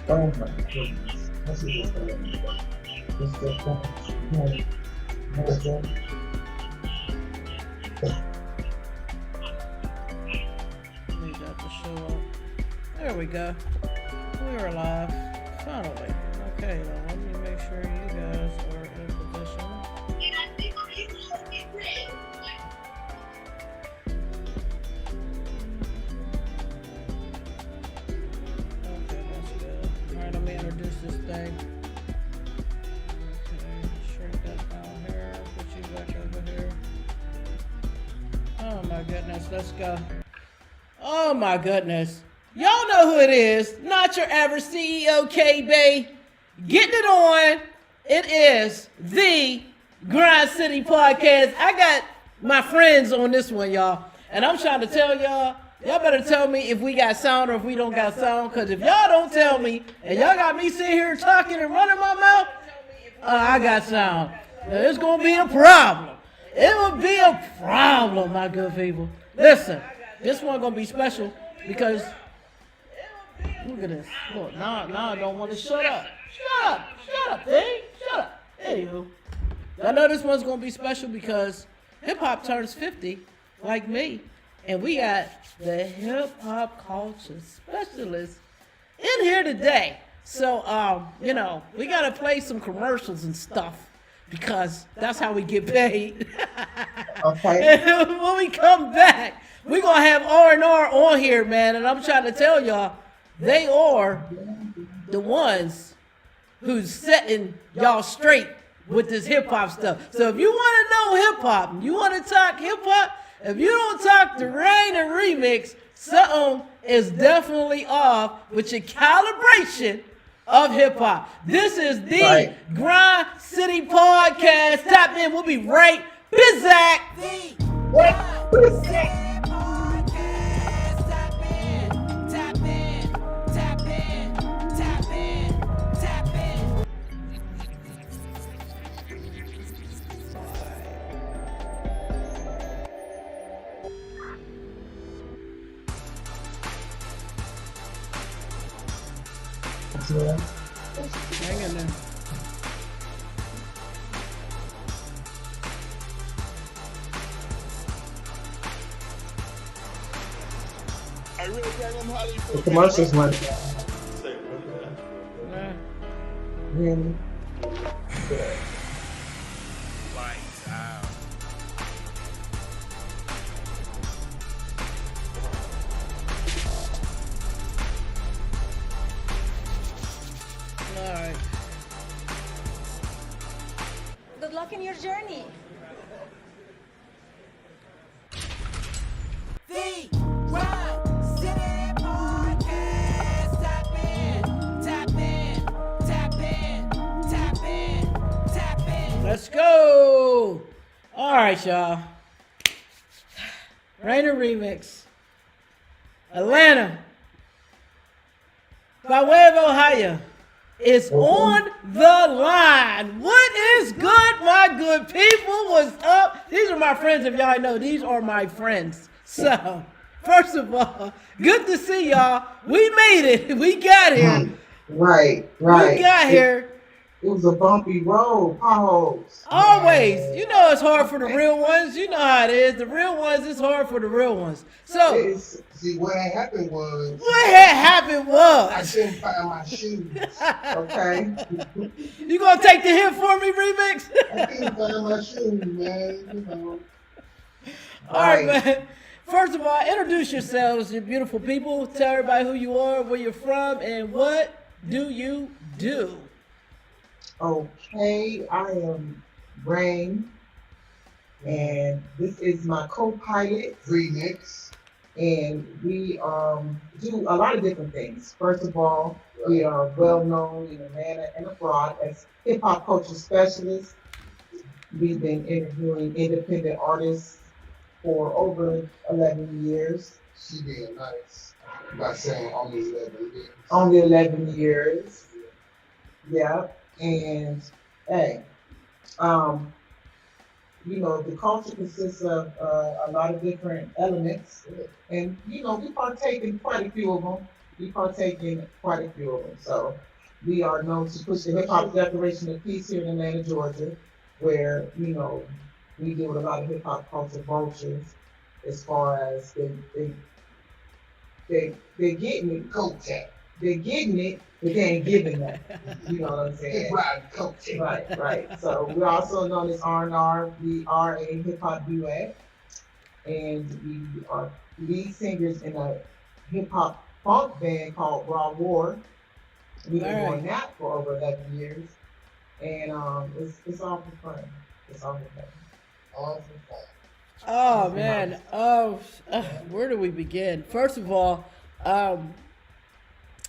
Oh my goodness. This is just amazing. This just amazing. Need that to show up. There we go. We're live. Finally. Okay, now let me make sure you guys are in position. Okay, that's good. Alright, let me introduce this thing. Okay, shrink that down here. Put you back over here. Oh my goodness, let's go. Oh my goodness. Y'all know who it is. Not your average CEO K-Bay. Getting it on. It is the Grind City Podcast. I got my friends on this one, y'all. And I'm trying to tell y'all better tell me if we got sound or if we don't got sound. Because if y'all don't tell me, and y'all got me sitting here talking and running my mouth, I got sound. Now, it's going to be a problem. It will be a problem, my good people. Listen, this one going to be special because, look at this. Look, now I don't want to shut up. Shut up, thing. Shut up. Anywho, I know this one's going to be special because hip-hop turns 50, like me. And we got the hip-hop culture specialist in here today. So, we got to play some commercials and stuff because that's how we get paid. Okay. And when we come back, we're going to have R&R on here, man. And I'm trying to tell y'all, they are the ones who's setting y'all straight with this hip-hop stuff. So if you want to know hip-hop, you want to talk hip-hop, if you don't talk the Rain and Remix, something is definitely off with your calibration of hip-hop. This is the Grind City Podcast. Tap in. We'll be right back. Hang in there. The commercials went. Nah. Really? All right. Good luck in your journey. The Grind City Podcast. Tap in, tap in, tap in, tap in, tap in. Let's go. All right, y'all. Rainer Remix. Atlanta. By way of Ohio is on the line. What is good, my good people? What's up? These are my friends, if y'all know. These are my friends. So, first of all, good to see y'all. We made it. We got here. Right. We got here. It was a bumpy road, potholes. Always. You know it's hard for the real ones. You know how it is. The real ones, it's hard for the real ones. So, See, what had happened was what had happened I was, couldn't find my shoes. Okay. you gonna take the hit for me, Remix? I couldn't find my shoes, man. You know. All right, man. First of all, introduce yourselves, you beautiful people. Tell everybody who you are, where you're from, and what do you do? Okay, I am Rain, and this is my co-pilot, Remix. and we do a lot of different things. First of all, we are well known in Atlanta and abroad as hip hop culture specialists. We've been interviewing independent artists for over 11 years. She being nice by saying only 11 years. Only 11 years. Yeah. And hey, the culture consists of a lot of different elements, and we partake in quite a few of them. we partake in quite a few of them. So we are known to push the Hip Hop Declaration of Peace here in Atlanta, Georgia, where, we deal with a lot of hip hop culture vultures as far as they're getting it, Coach that. they're getting it, but they ain't giving that. You know what I'm saying? Hip riding coach. Right. So we're also known as R&R. We are a hip hop duet, and we are lead singers in a hip hop funk band called Raw War. We've been doing that for over 11 years, and it's all for fun. It's all for fun. All for fun. Oh man. Where do we begin? First of all,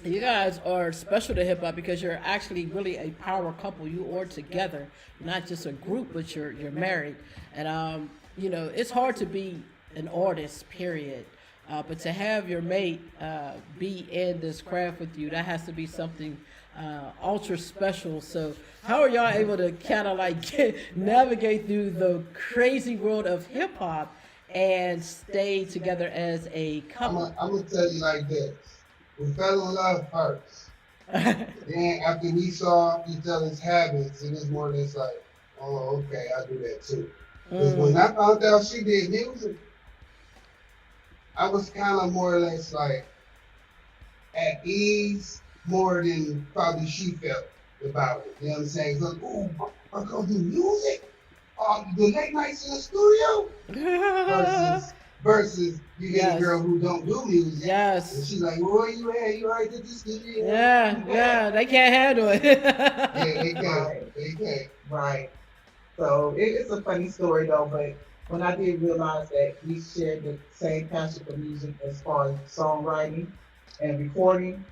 you guys are special to hip hop because you're actually really a power couple. You are together, not just a group, but you're married. And it's hard to be an artist, period. But to have your mate be in this craft with you, that has to be something ultra special. So how are y'all able to kind of navigate through the crazy world of hip hop and stay together as a couple? I'm gonna tell you like this. We fell in love first. Then after we saw each other's habits, it was more or less like, oh, okay, I do that too. Because when I found out she did music, I was kind of more or less like at ease more than probably she felt about it. You know what I'm saying? It's like, oh, I'm gonna do music? The late nights in the studio? Versus you get a girl who don't do music. Yes. And she's like, well, where you at? You already did the studio? Yeah, they can't handle it. Yeah, they can't. They can't. Right. So it's a funny story though, but when I did realize that we shared the same passion for music as far as songwriting and recording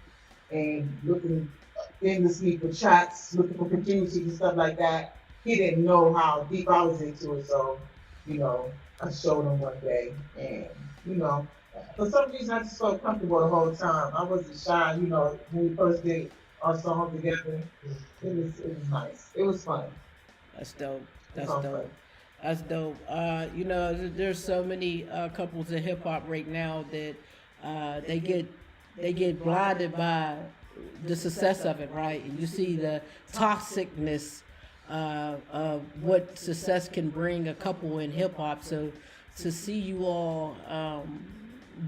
and looking endlessly for tracks, looking for producers and stuff like that, he didn't know how deep I was into it. So, I showed him one day, and for some reason I just felt comfortable the whole time. I wasn't shy, when we first did our song together. It was nice. It was fun. That's dope. It's all fun. That's dope. There's so many couples in hip hop right now that they get blinded by the success of it, right? And you see the toxicness of what success can bring a couple in hip hop. So to see you all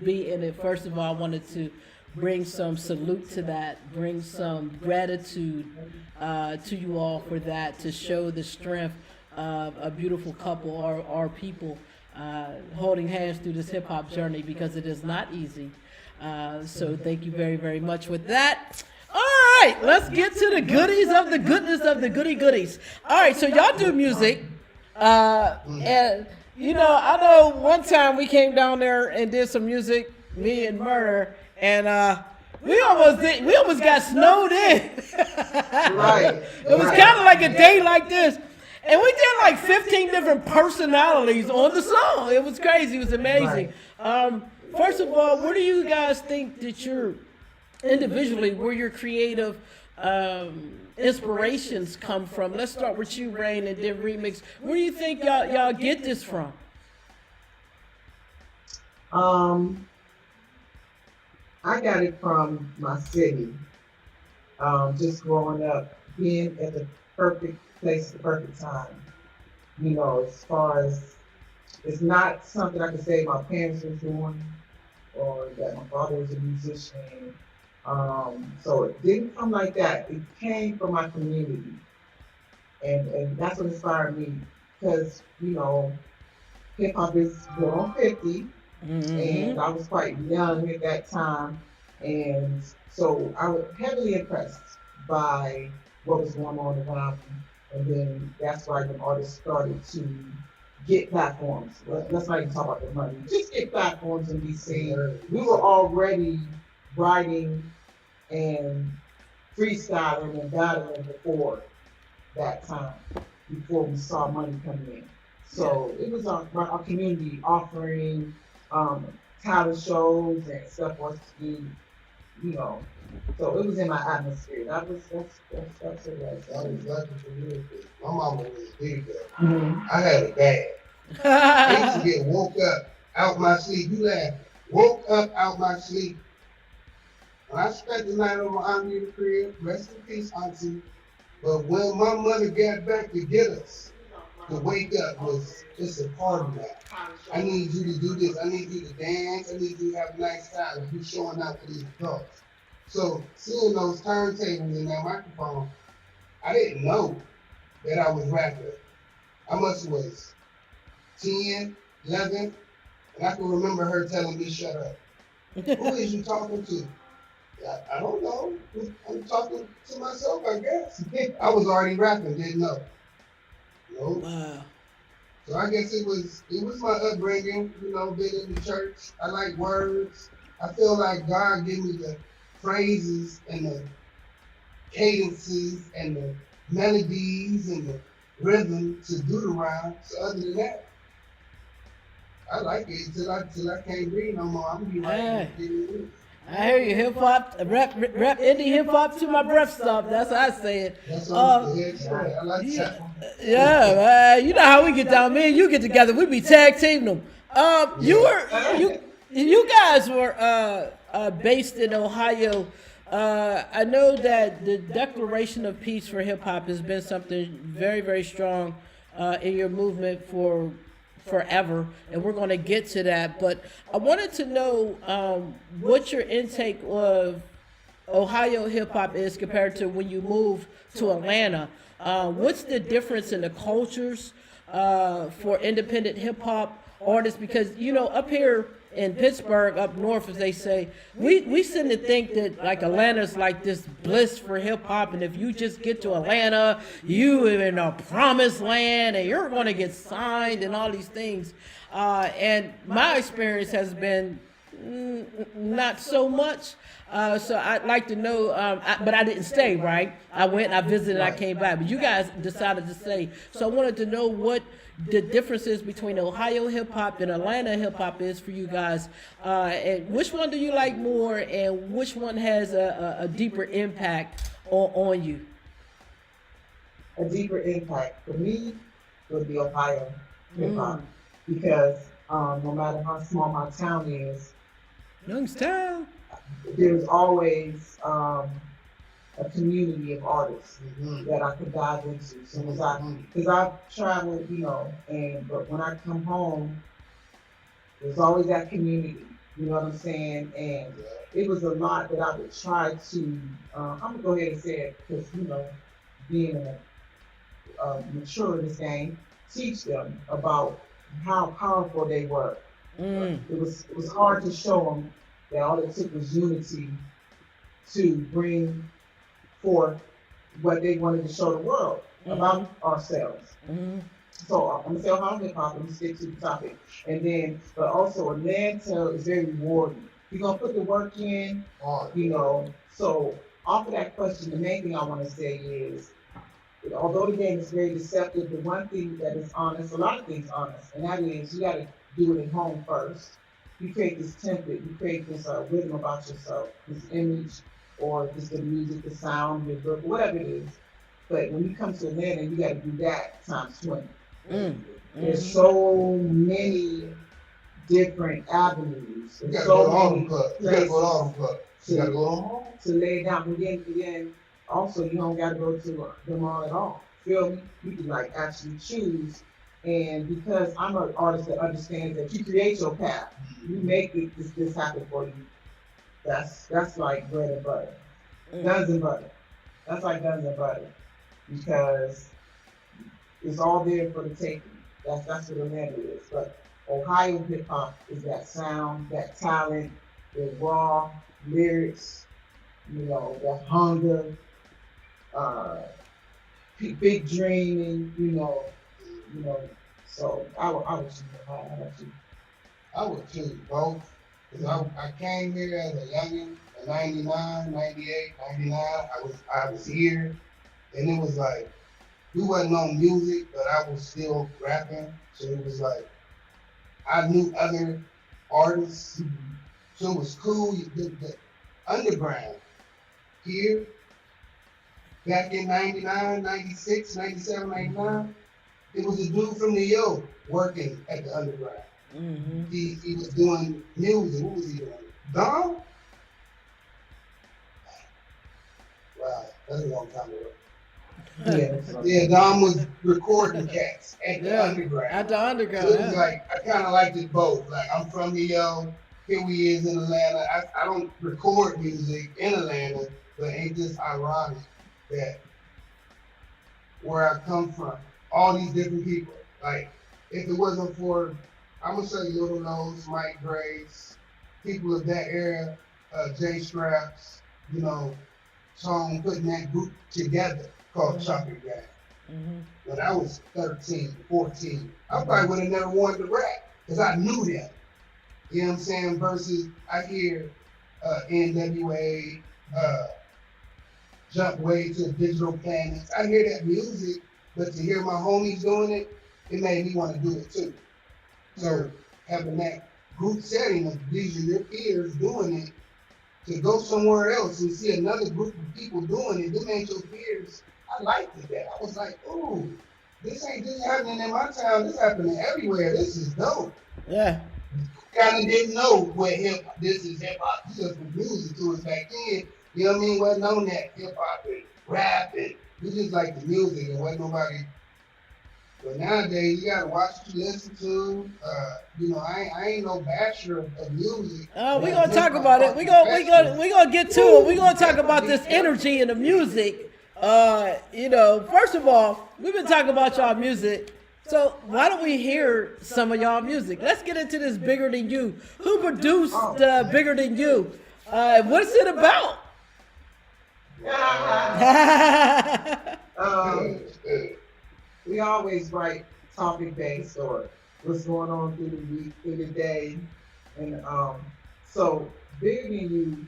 be in it, first of all, I wanted to bring some salute to that, bring some gratitude to you all for that, to show the strength of a beautiful couple or people holding hands through this hip hop journey, because it is not easy. So thank you very, very much with that. All right, let's get to the goodies of the goodness of the goodies. All right, so y'all do music. And, I know one time we came down there and did some music, me and Murder, and we almost got snowed in. Right. It was kind of like a day like this. And we did like 15 different personalities on the song. It was crazy. It was amazing. First of all, where do you guys think that you're individually, where your creative inspirations come from? Let's start with you, Rain, and then Remix. Where do you think y'all get this from? I got it from my city. Just growing up, being at the perfect place at the perfect time. As far as, it's not something I can say my parents was doing or that my father was a musician. So it didn't come like that. It came from my community. And that's what inspired me, because, hip hop is going 50, and I was quite young at that time. And so I was heavily impressed by what was going on around me. And then that's why the artists started to get platforms. Let's not even talk about the money. Just get platforms and be seen. We were already writing and freestyling and battling before that time, before we saw money coming in. So it was our community offering talent shows and stuff for us to do, So it was in my atmosphere. That's it. I was lucky for you. My mama was big though. I had a dad. I used to get woke up out my sleep. You laugh. Woke up out my sleep. And I spent the night over Auntie in the crib, rest in peace, Auntie. But when my mother got back to get us, to wake up was just a part of that. I need you to do this. I need you to dance. I need you to have a nice time. You showing out for these adults. So seeing those turntables and that microphone, I didn't know that I was rapping. I must was 10, 11, and I can remember her telling me, shut up. Who is you talking to? I don't know. I'm talking to myself, I guess. I was already rapping, didn't know. Nope. Wow. So I guess it was my upbringing, you know, being in the church. I like words. I feel like God gave me the phrases and the cadences and the melodies and the rhythm to do the rhyme. So other than that, I like it till I can't read no more. I'm gonna be writing. I hear you, hip hop, rap indie hip hop to my breath stop. That's how I say it. That's what I'm saying. I like that. Yeah, man. You know how we get down. Me and you get together. We be tag teaming them. You guys were based in Ohio. I know that the Declaration of Peace for hip hop has been something very, very strong in your movement for forever, and we're going to get to that. But I wanted to know what your intake of Ohio hip hop is compared to when you moved to Atlanta. What's the difference in the cultures for independent hip hop artists? Because, you know, up here in Pittsburgh, up north, as they say, we seem to think that like Atlanta's like this bliss for hip hop, and if you just get to Atlanta, you are in a promised land, and you're going to get signed and all these things. And my experience has been not so much. So I'd like to know, but I didn't stay, right? I went, I visited, I came back. But you guys decided to stay. So I wanted to know what the differences between Ohio hip hop and Atlanta hip hop is for you guys. And which one do you like more, and which one has a deeper impact on you? A deeper impact for me would be Ohio hip hop, because no matter how small my town is, Youngstown. there's always a community of artists that I could dive into. So because I've traveled, you know, but when I come home, there's always that community. You know what I'm saying? And it was a lot that I would try to. I'm gonna go ahead and say it because, you know, being mature in this game, teach them about how powerful they were. It was hard to show them that all it took was unity to bring forth what they wanted to show the world about ourselves. So I'm gonna say Ohio hip hop and stick to the topic, and then but also Atlanta is very rewarding. You're gonna put the work in, you know. So off of that question, the main thing I want to say is, although the game is very deceptive, the one thing that is honest, a lot of things honest, and that is you got to do it at home first. You create this template, you create this rhythm about yourself, this image, or just the music, the sound, your book, whatever it is. But when you come to Atlanta, you got to do that times 20. There's so many different avenues. You gotta so go to all many them clubs. You gotta go to all them clubs. You gotta to, go to them all. to lay down. And then also you don't got to go to them all at all. Feel me? You can like actually choose. And because I'm an artist that understands that you create your path, you make it, this happen for you. That's like bread and butter, guns and butter. That's like guns and butter, because it's all there for the taking. That's what Atlanta is. But Ohio hip hop is that sound, that talent, the raw lyrics, you know, that hunger, big dreaming, you know. So I would choose Ohio. How about you? I would choose both. Cause I came here as a youngin' in 99, 98, 99. I was here, and it was like, we wasn't on music, but I was still rapping. So it was like, I knew other artists. So it was cool. The underground here, back in 99, 96, 97, 99, it was a dude from New York working at the underground. He was doing music. What was he doing? Don? That's a long time ago. Yeah. So, Yeah, Dom was recording cats at the underground. At the underground. So it was Yeah. like, I kind of liked it both. Like, I'm from here we is in Atlanta. I don't record music in Atlanta, but ain't this ironic that where I come from, all these different people, like, if it wasn't for, I'm gonna say Little Nose, Mike Grace, people of that era, Jay Straps, you know, Tone, putting that group together called Chocolate Gang. Mm-hmm. When I was 13, 14, I probably would have never wanted to rap because I knew them. You know what I'm saying? Versus I hear NWA, Jump Way to Digital Planets. I hear that music, but to hear my homies doing it, it made me want to do it too. So having that group setting of these are your peers doing it, to go somewhere else and see another group of people doing it, them ain't your peers. I liked it that. I was like, ooh, this ain't just happening in my town, this happening everywhere. This is dope. Yeah. Kind of didn't know what this is hip hop, just from music to us back then. You know what I mean? Wasn't on that hip hop and rap and we just like the music and wasn't nobody. But nowadays you gotta watch what you listen to. You know, I ain't no basher of music. We gonna talk about it. We gonna get to it. We gonna talk about this energy in the music. You know, first of all, we've been talking about y'all music. So why don't we hear some of y'all music? Let's get into this Bigger Than You. Who produced Bigger Than You? What's it about? We always write topic based or what's going on through the week, through the day. And so Bigger Than You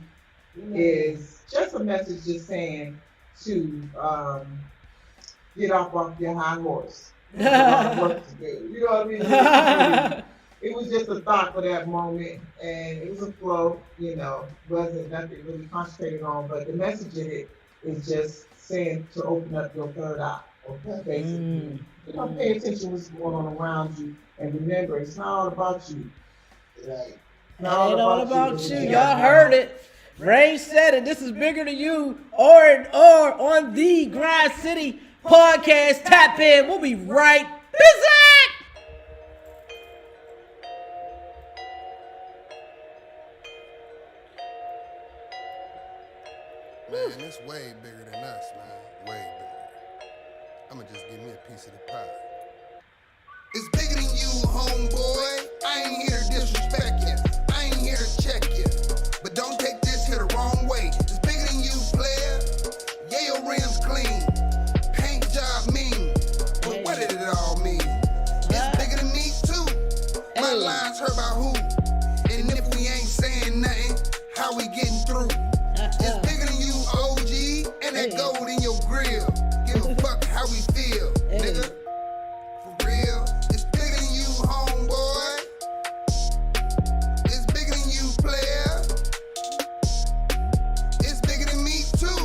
is just a message just saying to get off your high horse. There's a lot of work to do. You know what I mean? It was just a thought for that moment, and it was a flow, you know, wasn't nothing really concentrated on, but the message in it is just saying to open up your third eye, okay, basically. You know, pay attention to what's going on around you, and remember, it's not all about you. Right. It ain't all about you. Y'all heard it. Ray said it. This is Bigger Than You, or on the Grind City podcast. Tap in. We'll be right back. Man, it's way bigger than us, man. Way bigger. I'ma just give me a piece of the pie. It's bigger than you, homeboy. I ain't here to disrespect you. I ain't here to check you. But don't take this here the wrong way. It's bigger than you, player. Yeah, your rims clean. Paint job mean. But what did it all mean? It's bigger than me, too. My lines heard about who. And if we ain't saying nothing, how we getting through? It's bigger than you, OG, and that gold in your grill. Give a fuck how we feel, nigga. For real. It's bigger than you, homeboy. It's bigger than you, player. It's bigger than me, too.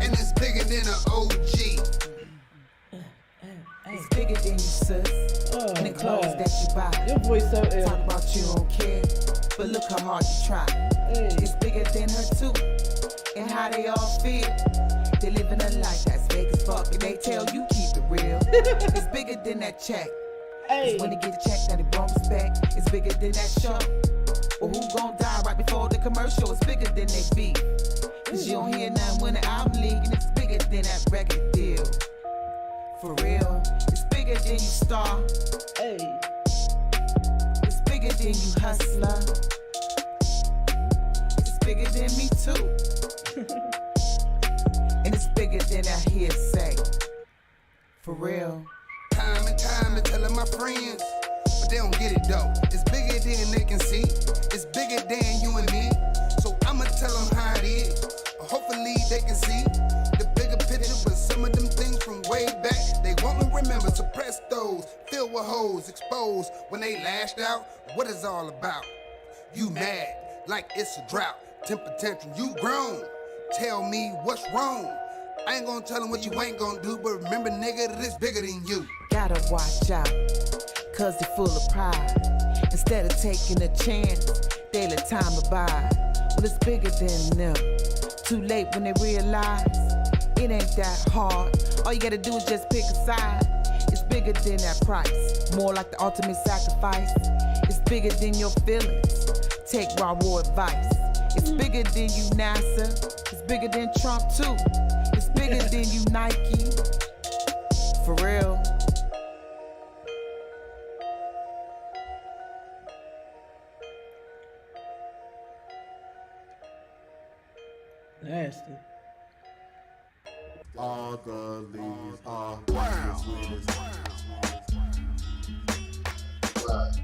And it's bigger than an OG. It's bigger than you, sis. And the clothes that you buy. Your voice so ill. Talk about you don't care, but look how hard you try. It's bigger than her too, and how they all feel. They living a life that's fake as fuck, and they tell you keep it real. It's bigger than that check. It's when they get the check that they won't respect. It's bigger than that show. Or who gon' die right before the commercial? It's bigger than they beef. Cause you don't hear nothing when the album leak, and it's bigger than that record deal. For real, it's bigger than you star. It's bigger than you hustler. It's bigger than me too. And it's bigger than I hear say. For real. Time and time to telling my friends, but they don't get it though. It's bigger than they can see. It's bigger than you and me. So I'ma tell them how it is. Hopefully they can see the bigger picture, but some of them things from way back, they won't remember. Suppress those, filled with hoes, exposed when they lashed out. What is all about? You mad, like it's a drought. Temper tantrum, you grown. Tell me what's wrong. I ain't gonna tell them what you ain't gonna do, but remember, nigga, that it's bigger than you. Gotta watch out, cause they full of pride. Instead of taking a chance, they let time abide. Well, it's bigger than them. too late when they realize it ain't that hard. All you gotta do is just pick a side. It's bigger than that price, more like the ultimate sacrifice. It's bigger than your feelings. Take raw war advice. It's bigger than you, NASA. It's bigger than Trump too. It's bigger than you, Nike. For real. Nasty. All the leaves are brown. Right.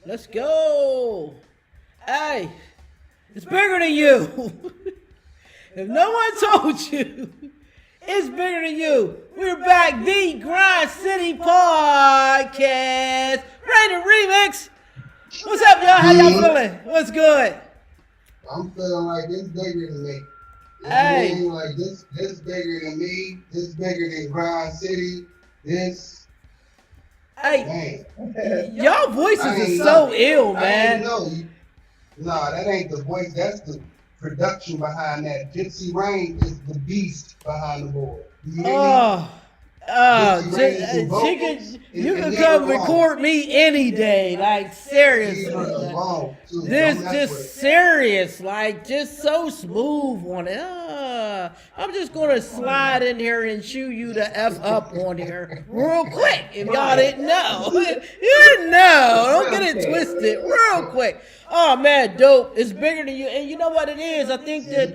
Let's go. Hey, it's bigger than you. If no one told you, it's bigger than you. We're back, the Grind City Podcast. Rated Remix. What's up, y'all? How y'all feeling? What's good? I'm feeling like it's bigger than me. Hey. Like this bigger than me. This bigger than Grind City. This, Hey, man. y'all voices I are ain't so know. ill, I man. ain't know. Nah, that ain't the voice. That's the production behind that. Gypsy Rain is the beast behind the board. You hear me? You can come record me any day, like Leave seriously. her alone, too. This Don't mess with just serious, like just so smooth on it. I'm just gonna slide in here and chew you the F up on here real quick. If y'all didn't know, you didn't know. Don't get it twisted, real quick. Oh man, dope! It's bigger than you, and you know what it is. I think that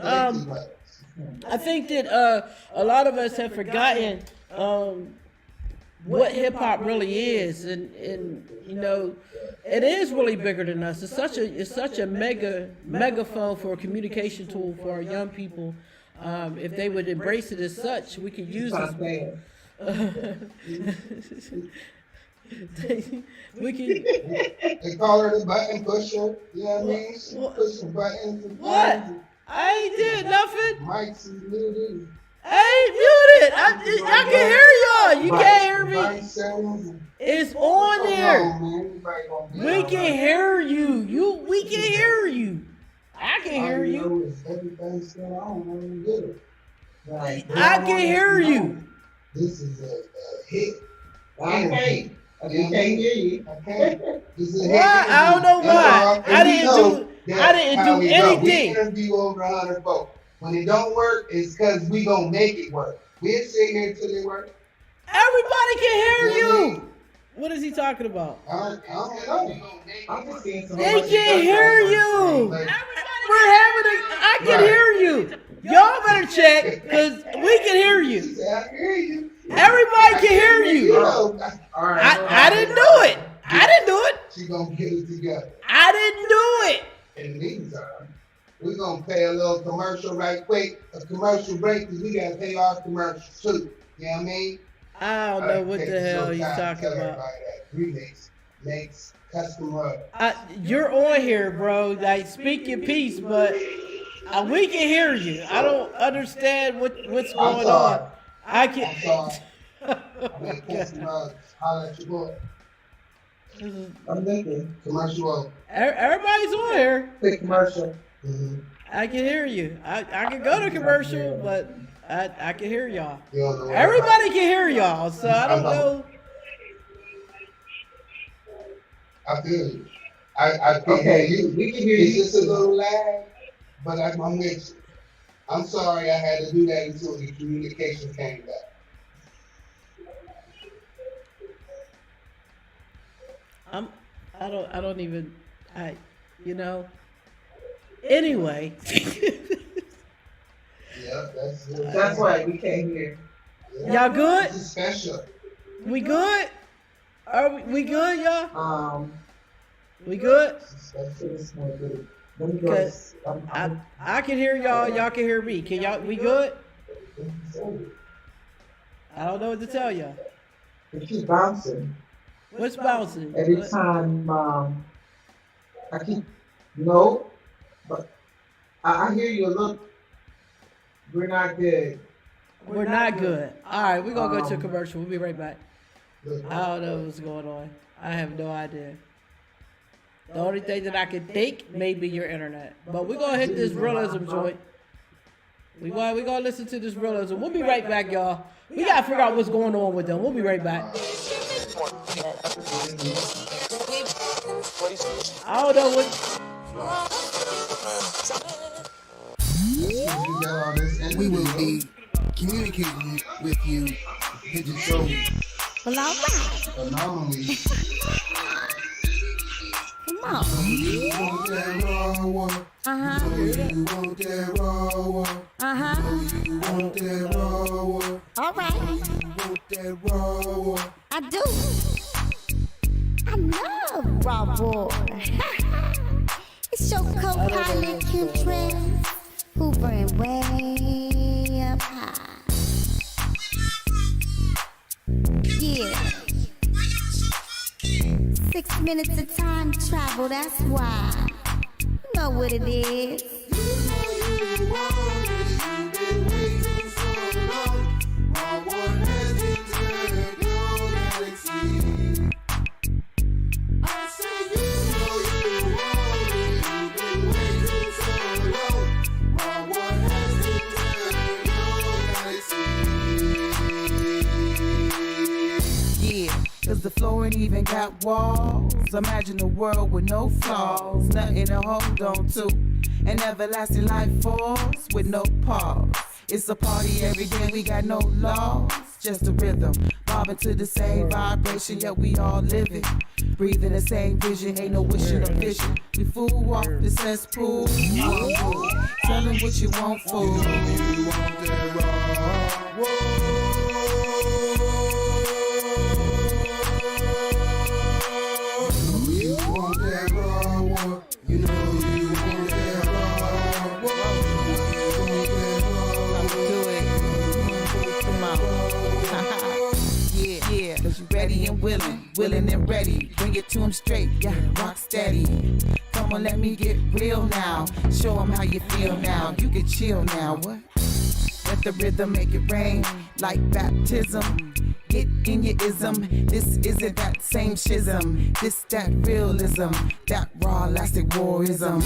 a lot of us have forgotten what hip hop really is, and you know, it is really bigger than us. It's such a megaphone for a communication tool for our young people. If they would embrace it as such, we could use Stop it. saying. We can. They call her the button pusher. You know what I mean? She What? pushing buttons and What? buttons I ain't did nothing. and mics is muted. I ain't muted. I can hear y'all. You can't hear me. Mic settings and- It's on there. Come on, man. Everybody gonna be We all can right. hear you. We can hear you. I can hear All you. know is everything's still on when we do it. Like, I can hear you. This is a hit. I can't. I can't hear you. I can't. This is a hit. Why? I don't know That's why. all. And I we didn't know do that's anything. how we go. We interview over 100 folks. When it don't work, it's because we gonna make it work. We ain't sitting here till it work. Everybody can hear You know what I you. mean? What is he talking about? I don't know. I'm just seeing some. They can hear you. Like, We're having I can hear you. Y'all better check, because we can hear she you. said, I hear you. Everybody can hear you. All right. I didn't do it. I didn't do it. She gonna get it together. I didn't do it. In the meantime, we're gonna pay a little commercial right quick, a commercial break, because we gotta pay our commercials too. You know what I mean? I don't know what the hell you talking about. Remix makes customer. You're on here, bro. Like, speak your piece, but we can hear you. I don't understand what's going on. I I'm can. sorry. Make customer holler at your boy. I'm thinking. Commercial. Everybody's on here. Quick commercial. Mm-hmm. I can hear you. I can go to commercial, but I can hear y'all. You don't know what Everybody can hear y'all, so I don't know. I feel you. I can Okay, hear you. we can hear It's you. just a little lag, but I'm with you. I'm sorry I had to do that until the communication came back. I don't even, you know. Anyway. Yeah, That's why we can't hear. Yeah. Y'all good? This is special. We good? Are we good, y'all? We good? Let me go. Cause I can hear y'all. Y'all can hear me. Can y'all? We good? I don't know what to tell you. It keep bouncing. What's bouncing? Every time I keep no, but I hear you. Look, we're not good. We're not good. All right, we're gonna go to a commercial. We'll be right back. I don't know what's going on. I have no idea. The only thing that I can think may be your internet. But we're gonna hit this realism joint. We gonna listen to this realism. We'll be right back, y'all. We gotta figure out what's going on with them. We'll be right back. I don't know what. We will be communicating with you digitally. Well, all right. Anomaly. Come on. You want that raw one. Uh-huh. You want that raw one. Uh-huh. You want that raw one. All right. You want that raw one. I do. I love raw boy. It's your co-pilot, Kentrell, hoovering way up high. Yeah. 6 minutes of time travel, that's why. You know what it is. Cause the floor ain't even got walls. Imagine a world with no flaws, nothing to hold on to. An everlasting life force with no pause. It's a party every day, we got no laws, just a rhythm. Bobbing to the same vibration, yet we all live it. Breathing the same vision, ain't no wishing or vision. We fool off the cesspool. Tell them what you want, fool. You want that raw one. You know you want that raw one. Do it. Come on. Yeah. Cause you ready and willing and ready. Bring it to him straight, yeah, rock steady. Come on, let me get real now. Show him how you feel now. You can chill now, what? Let the rhythm make it rain like baptism. Get in your ism. This isn't that same schism. This that realism. That raw elastic warism.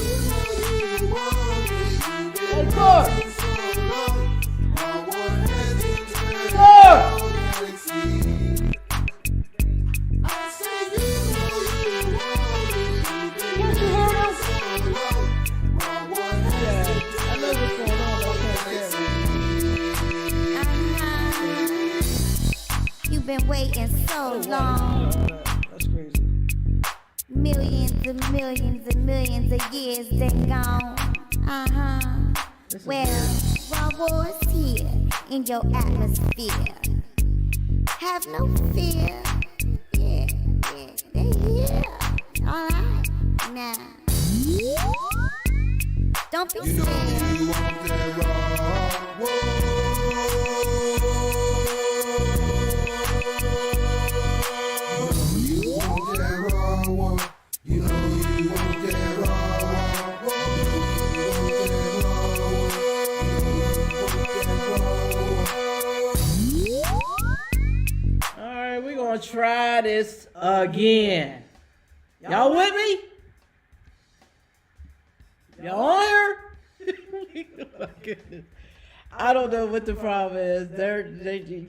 You've been waiting so long. That's crazy. Millions and millions and millions of years been gone. Well, Raw War is here in your atmosphere. Have no fear. Yeah, they here. Alright, now. Don't be You know scared. you want that raw one. You want that raw one. You know you want that raw one. You want that raw one. All right, we're gonna try this again. Y'all with me? Y'all on here? Oh my goodness. I don't know what the problem is.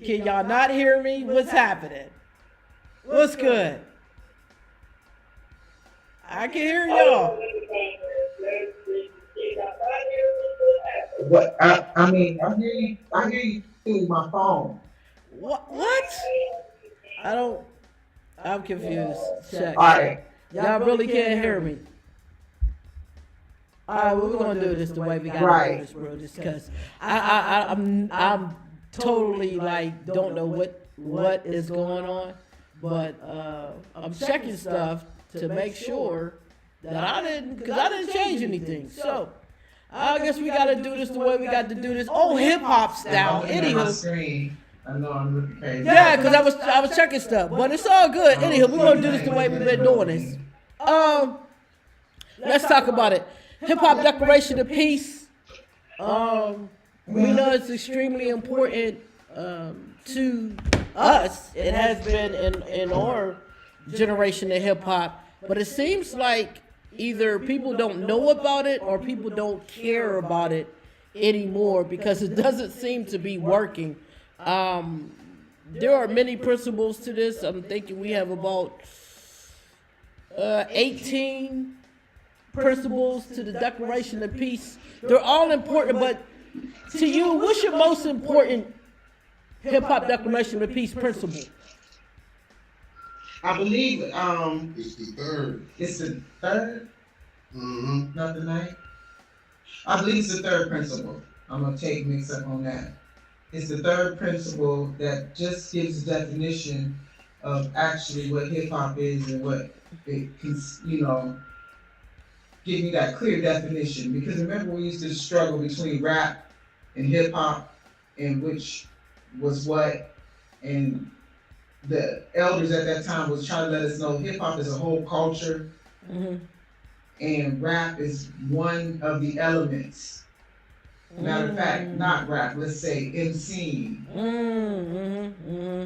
Can y'all not hear me? What's happening? What's good? I can hear y'all. What? I mean, I hear you through my phone. What? I'm confused. Check. All right. Y'all really can't hear me. All right, well, we're gonna do this the way we gotta Right. do this, bro. Just because I'm totally like don't know what is going on, but I'm checking stuff to make sure that I didn't change anything. So I guess we got to do this the way we got to do this, old hip hop style. Anywho. I know I'm looking crazy. Yeah, because I was checking stuff, but it's all good. Anywho, we're gonna do this the way we've been doing this. Let's talk about it. Hip Hop Declaration of Peace. We know it's extremely important to us. It has been in our generation of hip hop, but it seems like either people don't know about it or people don't care about it anymore because it doesn't seem to be working. There are many principles to this. I'm thinking we have about 18 principles to the Declaration of Peace. They're all important, but to you, what's your most important Hip Hop Declaration of Peace principle? I believe It's the third. it's the third, Mm-hmm. not the ninth. I believe it's the third principle. I'm gonna take mix up on that. It's the third principle that just gives the definition of actually what hip hop is and what it can, give you that clear definition. Because remember, we used to struggle between rap and hip hop and which was what, and the elders at that time was trying to let us know hip hop is a whole culture, and rap is one of the elements. Matter of fact, not rap, let's say MCing.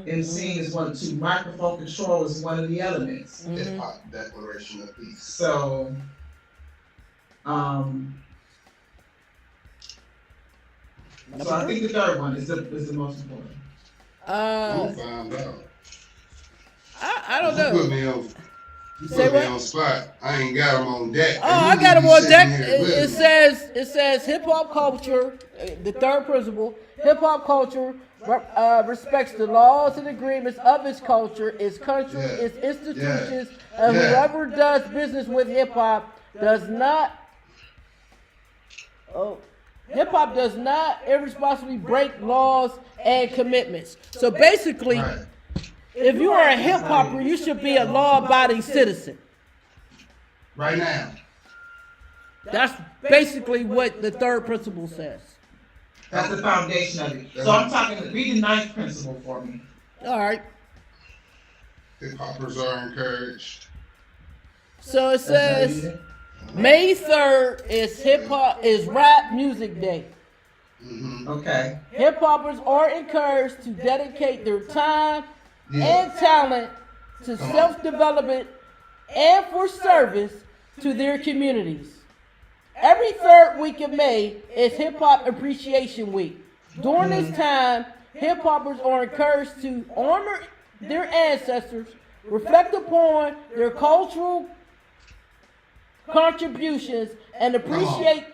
MCing is one of two. Microphone control is one of the elements. Hip Hop Declaration of Peace. So, so I think the third one is the most important. I'll find out. I don't You put know. me on. You Say put me what? on spot. I ain't got them on deck. Oh, I got them on deck. It says hip hop culture, the third principle. Hip hop culture respects the laws and agreements of its culture, its country, Yeah. its institutions, Yeah. and Yeah. whoever does business with hip hop does not. Hip hop does not irresponsibly break laws and commitments. So basically, Right. if you are a hip hopper, you should be a law-abiding citizen. Right now. That's basically what the third principle says. That's the foundation of it. So I'm talking, read the ninth principle for me. All right. Hip hoppers are encouraged. So it says May 3rd is Rap Music Day. Mm-hmm. Okay. Hip hoppers are encouraged to dedicate their time Yeah. and talent to self-development and for service to their communities. Every third week of May is Hip Hop Appreciation Week. During this time, hip hoppers are encouraged to honor their ancestors, reflect upon their cultural contributions, and appreciate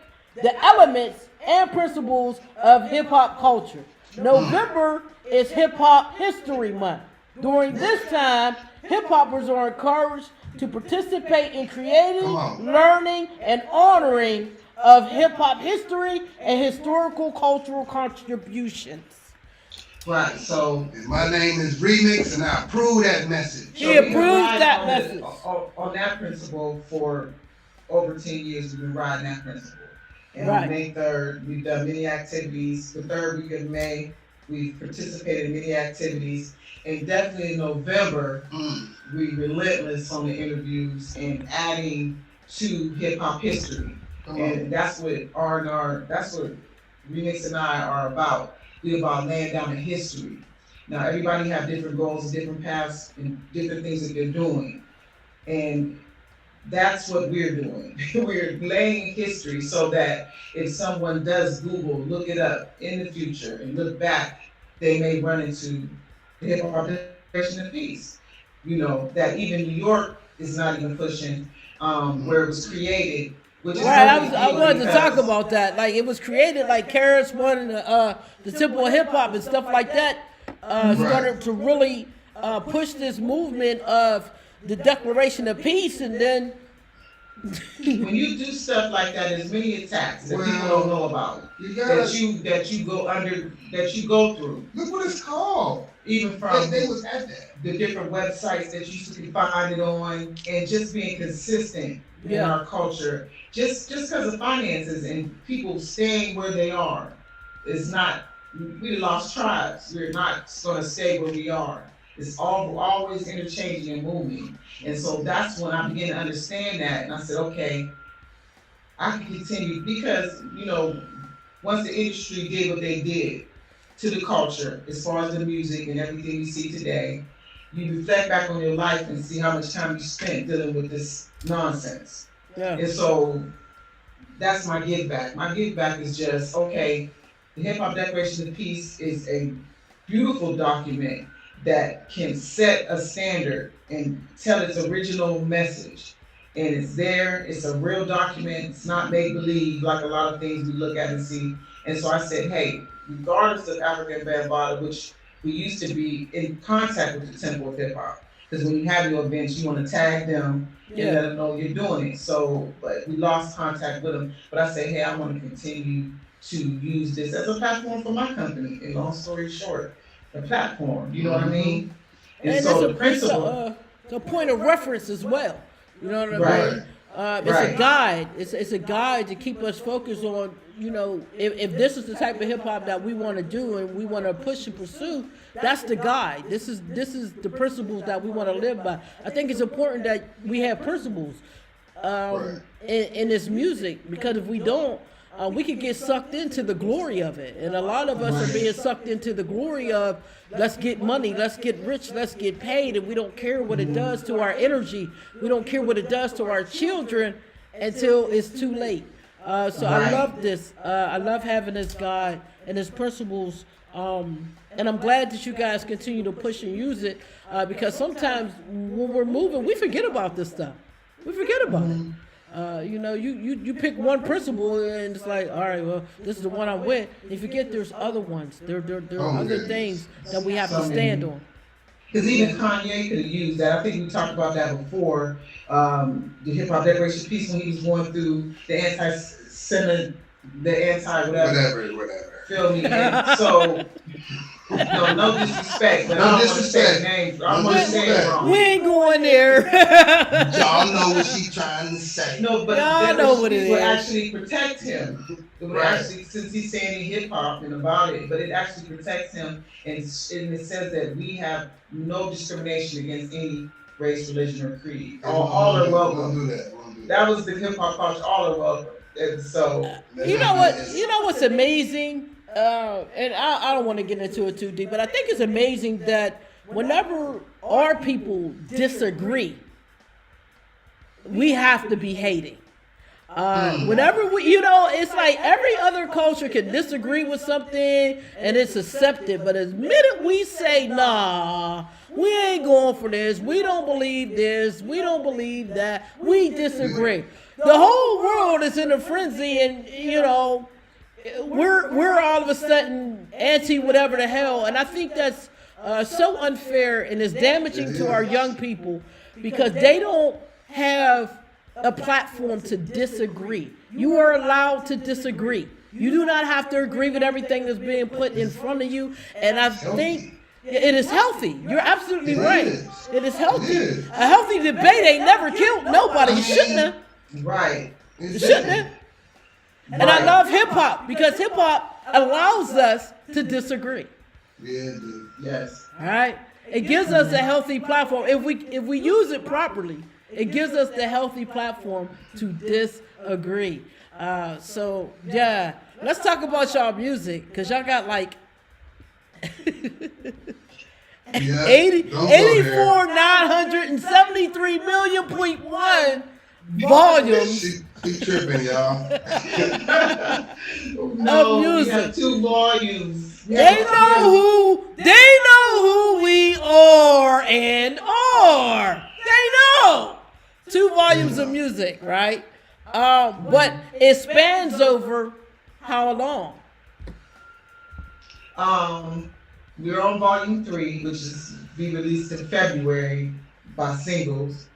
the elements and principles of hip hop culture. November is Hip Hop History Month. During this time, hip hoppers are encouraged to participate in creating, learning, and honoring of hip hop history and historical cultural contributions. Right, so. And my name is Remix, and I approve that message. He approves that message. On that principle for over 10 years, we've been riding that principle. And Right. on May 3rd, we've done many activities. The third week of May, we've participated in many activities. And definitely in November, we relentless on the interviews and adding to hip hop history. And that's what R&R, that's what Remix and I are about. We're about laying down the history. Now, everybody have different goals, different paths, and different things that they're doing. And that's what we're doing. We're laying history so that if someone does Google, look it up in the future and look back, they may run into the Hip Hop Declaration of Peace. That even New York is not even pushing where it was created. Which is Right, no big I deal wanted to talk because- about that. Like, it was created like Karis One and the Temple of Hip Hop and stuff like that started to really push this movement of the Declaration of Peace, and then when you do stuff like that, there's many attacks that people Well, don't know about. You gotta That you go under, that you go through. look what it's called. Even from They was at that. the different websites that you can find it on, and just being consistent in Yeah. our culture. Just because of finances and people staying where they are, it's not. We lost tribes. We're not going to stay where we are. It's always interchanging and moving. And so that's when I began to understand that, and I said, okay, I can continue because once the industry did what they did to the culture, as far as the music and everything you see today, you reflect back on your life and see how much time you spent dealing with this nonsense. Yeah. And so that's my give back. My give back is just, okay, the Hip Hop Declaration of Peace is a beautiful document that can set a standard and tell its original message. And it's there, it's a real document, it's not make believe like a lot of things we look at and see. And so I said, hey, regardless of African Bambaataa, which we used to be in contact with the Temple of Hip Hop, because when you have your events, you want to tag them and let them know you're doing it. So, but we lost contact with them. But I say, hey, I want to continue to use this as a platform for my company. And long story short, a platform, you know what I mean? And so the principle. It's a point of reference as well. You know what I Right. mean? It's Right. a guide. It's a guide to keep us focused on, if this is the type of hip hop that we want to do and we want to push and pursue, that's the guide. This is the principles that we want to live by. I think it's important that we have principles in this music, because if we don't, we could get sucked into the glory of it. And a lot of us are being sucked into the glory of, let's get money, let's get rich, let's get paid, and we don't care what it does to our energy. We don't care what it does to our children until it's too late. So I love this. I love having this guide and his principles. And I'm glad that you guys continue to push and use it, because sometimes when we're moving, we forget about this stuff. We forget about it. You pick one principle and it's like, all right, well, this is the one I'm with. You forget there's other ones. There are other things that we have to stand on. Because even Kanye could have used that. I think we talked about that before. The Hip Hop Declaration of Peace, when he was going through the anti-Semitic, the anti-whatever. Whatever. Feel me? And so, no disrespect. But I don't want to say names. I don't want to say it wrong. We ain't going there. Y'all know what she's trying to say. No, but Y'all know what it would is. actually protect him. It would actually, since he's saying hip hop and about it, but it actually protects him, and it says that we have no discrimination against any race, religion, or creed. All are welcome. Won't do that. That was the hip hop culture. All are welcome. And so, You know what? You know what's amazing? And I don't want to get into it too deep, but I think it's amazing that whenever our people disagree, we have to be hating. Whenever it's like every other culture can disagree with something and it's accepted, but as minute we say, nah, we ain't going for this, we don't believe this, we don't believe that, we disagree. The whole world is in a frenzy, and we're all of a sudden anti whatever the hell, and I think that's so unfair and is damaging to our young people, because they don't have a platform to disagree. You are allowed to disagree. You do not have to agree with everything that's being put in front of you, and I think it is healthy. You're absolutely right. It is healthy. A healthy debate ain't never killed nobody. You shouldn't have. right. You shouldn't have. And I love hip hop, because hip hop allows us to disagree. Yeah, dude. Yes. All right? It gives us a healthy platform. If we use it properly, it gives us the healthy platform to disagree. So yeah, let's talk about y'all music, because y'all got like 84 973 million.1 volumes She tripping, y'all. No, of we music. have 2 volumes. They know who we are and are. They know. 2 volumes of music, right? But it spans over how long? We're on volume 3, which is be released in February by singles.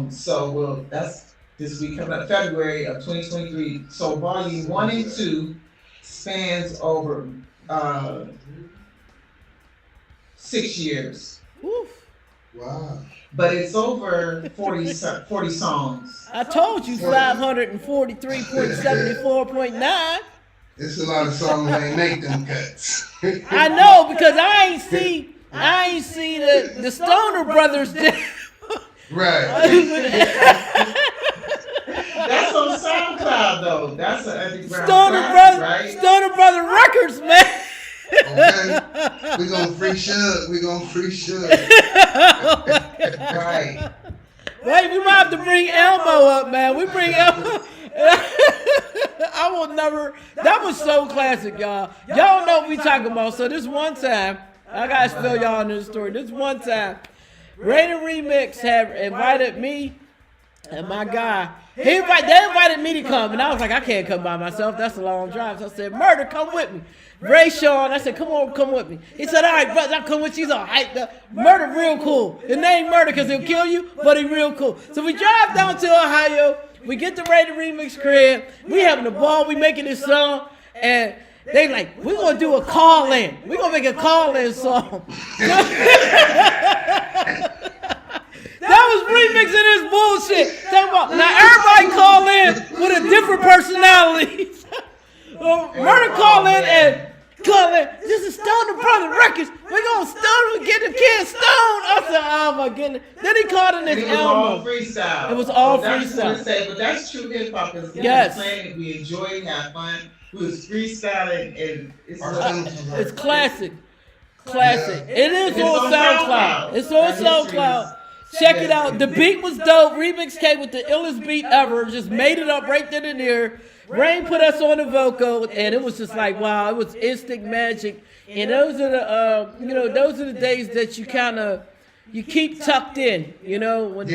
So that's this week coming up February of 2023. So volume 1 and 2 spans over 6 years, Oof. Wow. but it's over 40 songs. I told you 543.74.9. It's a lot of songs that ain't make them cuts. I know because I ain't see the Stoner Brothers did. Right. That's on SoundCloud though. That's an underground Stoner classic, Brother right? Stoner Brother Records, man. Okay. We gonna free Shug. We gonna free Shug. Right. Right, we might have to bring Elmo up, man. We bring Elmo. I will never. That was so classic, y'all. Y'all know what we talking about. So this one time, I gotta spill y'all into the story. This one time, Rated Remix have invited me and my guy. They invited me to come, and I was like, I can't come by myself. That's a long drive. So I said, Murder, come with me. Ray Sean, I said, come with me. He said, all right, brother, I'll come with you. He's all hyped up. Murder real cool. His name Murder because he'll kill you, but he real cool. So we drive down to Ohio. We get the Rated Remix crib. We having a ball. We making this song. And they like, we're going to do a call-in. We're going to make a call-in song. That was remixing this bullshit. Talking about, now everybody call in with a different personality. Murder call in and call in. This is Stoner Brother Records. We're gonna get the kids stoned. I said, oh my goodness. Then he called in And his it was all album. freestyle. It was all So that's what I freestyle. say, but that's true hip hop. Because Yes. playing, we enjoyed, have fun. We was freestyling, and It's classic. Classic. It is It's on on SoundCloud. SoundCloud. It's on That history SoundCloud. is- Check it out. The beat was dope. Remix came with the illest beat ever. Just made it up right then and there. Rain put us on the vocal, and it was just like, wow, it was instant magic. And those are the, those are the days that you keep tucked in. You know, when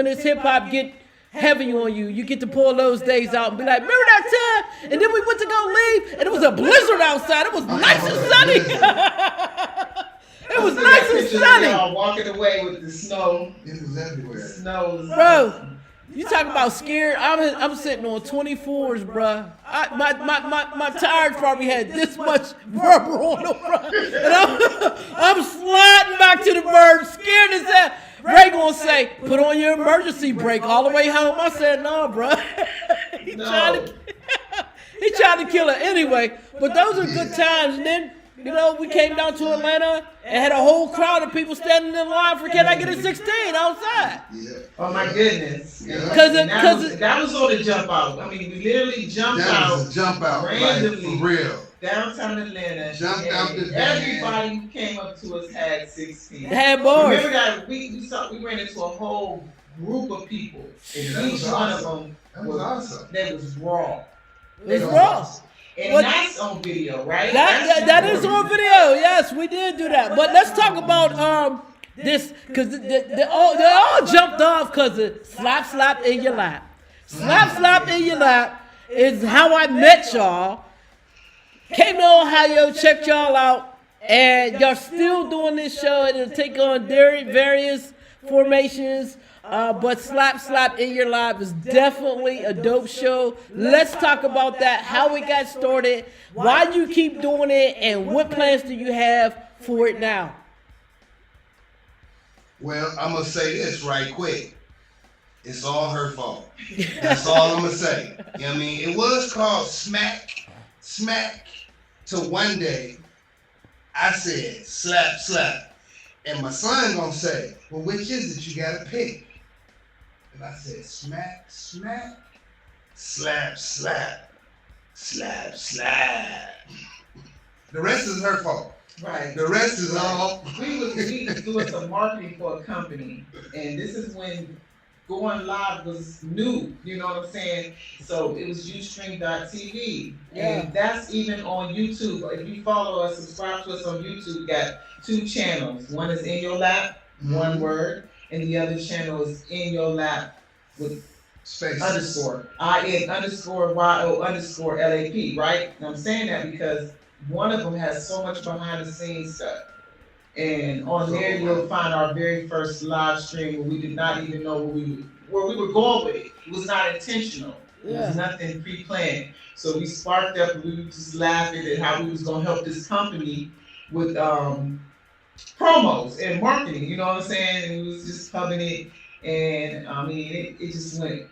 this hip hop get heavy on you, you get to pull those days out and be like, remember that time? And then we went to go leave, and it was a blizzard outside. It was nice and sunny. It was nice and sunny. Y'all walking away with the snow. It was everywhere. Snow. Bro, you talking about scared? I'm sitting on 24s, bro. My tires probably had this much rubber on them, bro. And I'm sliding back to the bird, scared as hell. Ray gonna say, put on your emergency brake all the way home. I said, no, bro. He tried to kill it anyway. But those are good times. And then, we came down to Atlanta and had a whole crowd of people standing in line for Can I Get a 16 outside. Yeah. Oh my goodness. Yeah. That was on the jump out. I mean, we literally jumped That out was a jump out, like, randomly. for real. Downtown Atlanta. Jumped and out the van. everybody who came up to us had 16. Had bars. Remember that we ran into a whole group of people, and That each was one awesome. of them That was awesome. That was raw. It's raw. And But- that's on video, right? That is on video. Yes, we did do that. But let's talk about this because they all jumped off because of slap in your lap. Slap in your lap is how I met y'all. Came to Ohio, checked y'all out, and y'all still doing this show. It'll take on various formations. But Slap in Your Lap is definitely a dope show. Let's talk about that, how it got started, why you keep doing it, and what plans do you have for it now? Well, I'm going to say this right quick. It's all her fault. That's all I'm going to say. You know what I mean? It was called Smack, till one day I said slap. And my son going to say, well, which is it? You got to pick. And I said, smack, slap. The rest is her fault. Right. The rest is all. We was doing some marketing for a company, and this is when going live was new. You know what I'm saying? So it was Ustream.tv, and that's even on YouTube. If you follow us, subscribe to us on YouTube, we got 2 channels. One is In Your Lap, one word, and the other channel is In Your Lap with Spaces. _ IN_YO_LAP, right? And I'm saying that because one of them has so much behind the scenes stuff. And on there you'll find our very first live stream where we did not even know where we were going with it. It was not intentional. It Yeah. was nothing pre-planned. So we sparked up and we were just laughing at how we was gonna help this company with promos and marketing, you know what I'm saying? And we was just hubbing it, and I mean, it just went.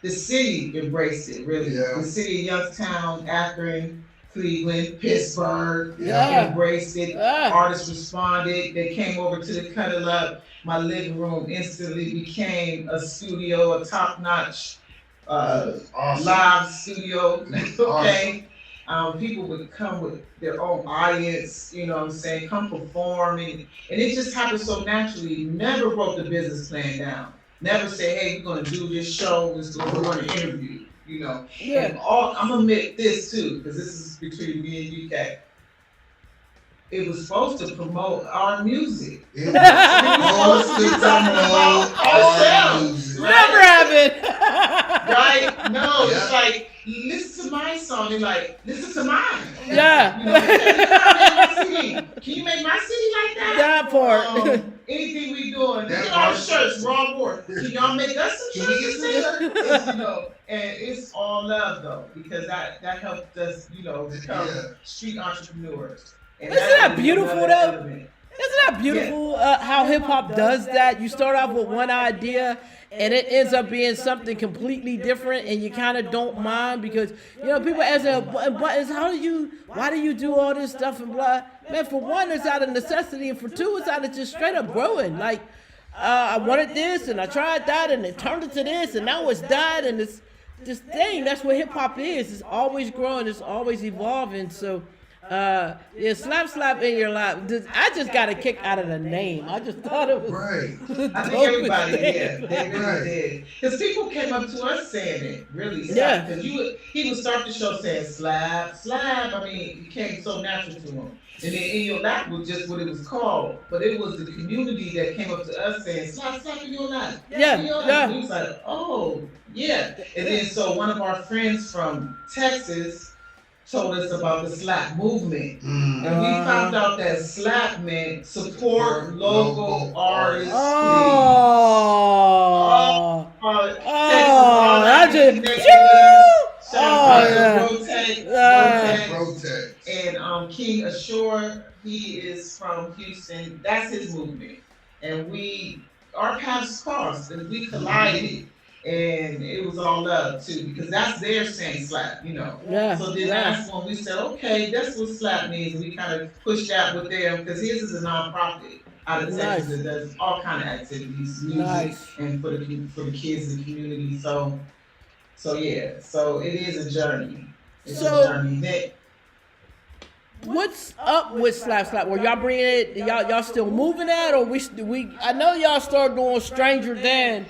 The city embraced it, really. Yeah. The city of Youngstown, Akron, Cleveland, Pittsburgh, Yeah. embraced it. Yeah. Artists responded. They came over to the Cuddle Up. My living room instantly became a studio, a top-notch Awesome. live studio. Awesome. Okay. People would come with their own audience, you know what I'm saying, come perform, and it just happened so naturally. Never wrote the business plan down. Never say, hey, we're gonna do this show, we're gonna interview, you know. Yeah. And I'm gonna admit this too, because this is between me and UK. It was supposed to promote our music. It was supposed to promote our music. Never happened. Right? No, Yeah. it's like, listen to my song, and like, listen to mine. Yeah. You know, can you make my city like that? That part. Anything we doing, That look at our part. shirts, raw board. Can y'all make us some Can we shirts? get It's, you know, and it's all love though, because that helped us, you know, become Yeah. street entrepreneurs. And Isn't that was beautiful, another though? element. Isn't that beautiful how hip hop does that? You start off with one idea and it ends up being something completely different, and you kind of don't mind because, you know, people ask, "Buttons, why do you do all this stuff and blah?" Man, for one, it's out of necessity, and for two, it's out of just straight up growing. Like, I wanted this and I tried that and it turned into this and now it's that, and it's this thing. That's what hip hop is. It's always growing. It's always evolving. So. Yeah, slap in your lap. I just got a kick out of the name. I just thought it was Right. I think everybody did. did. They really Right. did. Because people came up to us saying it, really. Yeah. Because he would start the show saying slap. I mean, it came so natural to him. And then in your lap was just what it was called. But it was the community that came up to us saying slap in your lap. Yeah, In your lap. yeah. And we was like, oh, yeah. And then so one of our friends from Texas told us about the slap movement. Mm. And we found out that slap meant support local artists. Oh, I just. Protest. And King Ashore, he is from Houston. That's his movement. And our paths crossed and we collided. And it was all love too, because that's their saying slap, you know. Yeah, So then yeah. that's when we said, okay, that's what slap means. And we kind of pushed that with them, because his is a nonprofit out of Texas that does all kind of activities, music, Nice. and for the kids in the community. So yeah, so it is a journey. It's So- a journey. What's up with slap? Were y'all bringing it? Y'all still moving that, or we? I know y'all started doing Stranger Than,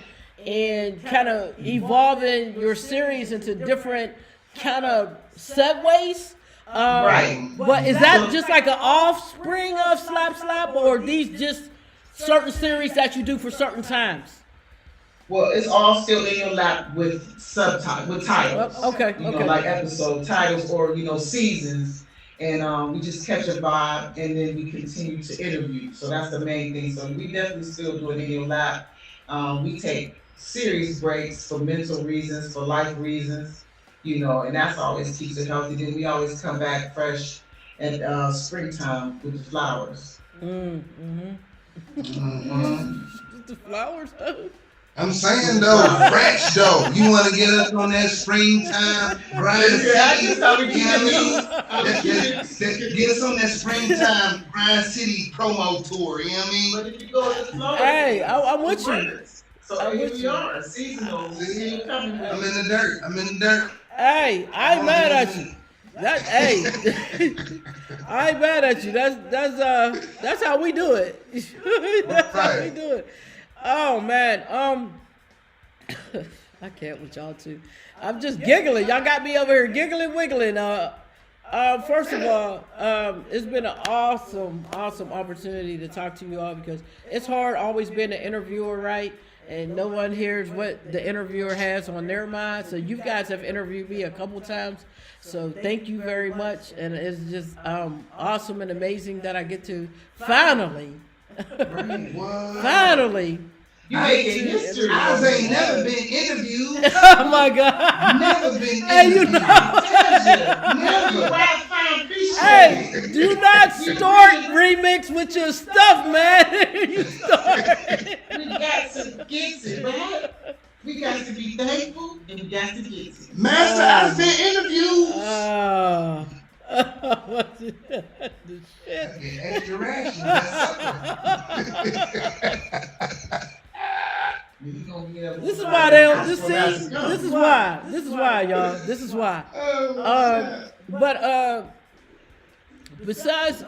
and kind of evolving your series into different kind of segues. Right. But is that just like an offspring of slap, or are these just certain series that you do for certain times? Well, it's all still in your lap with titles. Okay, You know, okay. like episode titles or, you know, seasons. And we just catch a vibe, and then we continue to interview. So that's the main thing. So we definitely still do it in your lap. We take serious breaks for mental reasons, for life reasons, you know, and that's always keeps it healthy. Then we always come back fresh at springtime with the flowers. Mhm. The flowers, though. I'm saying though, fresh though. You want to get us on that springtime grind? Yeah, that's how we You keep know what I mean? it. Get us on that springtime Grind City promo tour. You know what I mean? But if you go to the flow, Hey, I'm with you. So I'm here with we you. are, seasonal. See you coming. I'm in the dirt. I'm in the dirt. Hey, I ain't mad at you. I ain't mad at you. That's how we do it. That's how we do it. Oh man, I can't with y'all too. I'm just giggling. Y'all got me over here giggling, wiggling. First of all, it's been an awesome opportunity to talk to you all, because it's hard always being an interviewer, right? And no one hears what the interviewer has on their mind. So you guys have interviewed me a couple times. So thank you very much. And it's just awesome and amazing that I get to finally, What? finally. You making history. I ain't never been interviewed. Oh my God. Never been Hey, you interviewed. know. Never. Hey, do not start remix with your stuff, man. You start. We got to get it, right? We got to be thankful and we got to get it. Master, I've been interviewed. Oh. The shit. Get extra ration. That's This is why they don't. This is why. This is why, y'all. This is why. But besides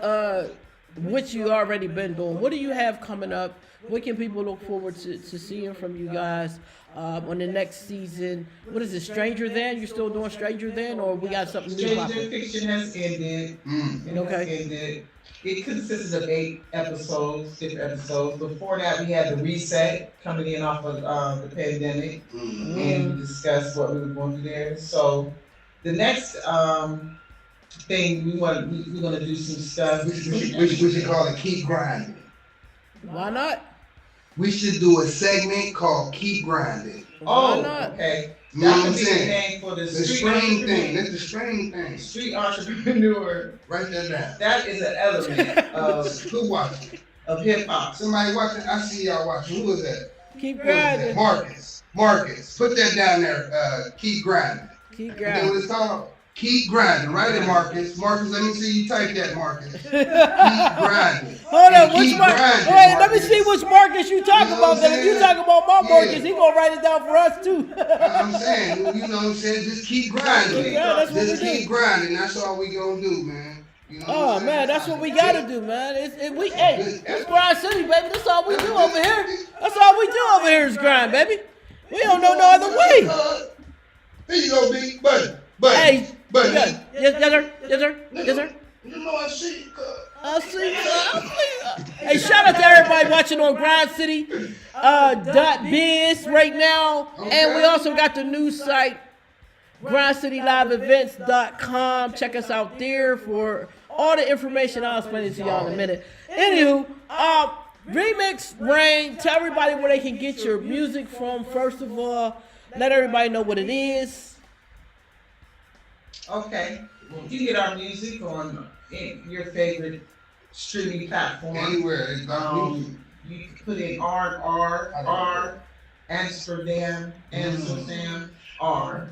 what you already been doing, what do you have coming up? What can people look forward to seeing from you guys on the next season? What is it, Stranger Than? You still doing Stranger Than, or we got something new Stranger popping? Fiction has ended. It has Okay. ended. It consisted of 8 episodes, different episodes. Before that, we had the reset coming in off of the pandemic, and we discussed what we were going through there. So the next thing we're gonna do some stuff. we should call it Keep Grinding. Why not? We should do a segment called Keep Grinding. Oh, Why not? okay. You know That what I'm could be the saying? name for the The street strain thing. entrepreneur. That's the strain thing. Street entrepreneur. Write that down. That is an element Who watching? of hip hop. Somebody watching? I see y'all watching. Who is that? Keep Who is that? grinding. Marcus. Put that down there. Keep grinding. Keep You know what grinding. it's called? Keep grinding. Write it, Marcus. Marcus, let me see you type that, Marcus. Keep grinding. Hold And on, which keep Marcus? grinding, Wait, let me Marcus. see which Marcus you talking You know what about. Cause if you I'm talking about my saying? Marcus, Yeah. he gonna write it down for us too. I'm saying, you know what I'm saying? Just keep grinding. Yeah, that's what Just we keep do. grinding. That's all we gonna do, man. You know what Oh I'm saying? man, that's what we gotta do, man. It's Grind City, baby. That's all we do over here. That's all we do over here is grind, baby. We don't know no other way. Here you go, B. Buddy. Hey, Buddy. yes, yes, sir, yes, sir, yes, sir. You know I see you, cuz. I see. Hey, shout out to everybody watching on Grind City .biz right now, and we also got the new site grindcityliveevents.com. Check us out there for all the information. I'll explain it to y'all in a minute. Anywho, Remix Rain, tell everybody where they can get your music from. First of all, let everybody know what it is. Okay. You get our music on your favorite streaming platform. Anywhere. It's not music. You can put in R, Amsterdam, R,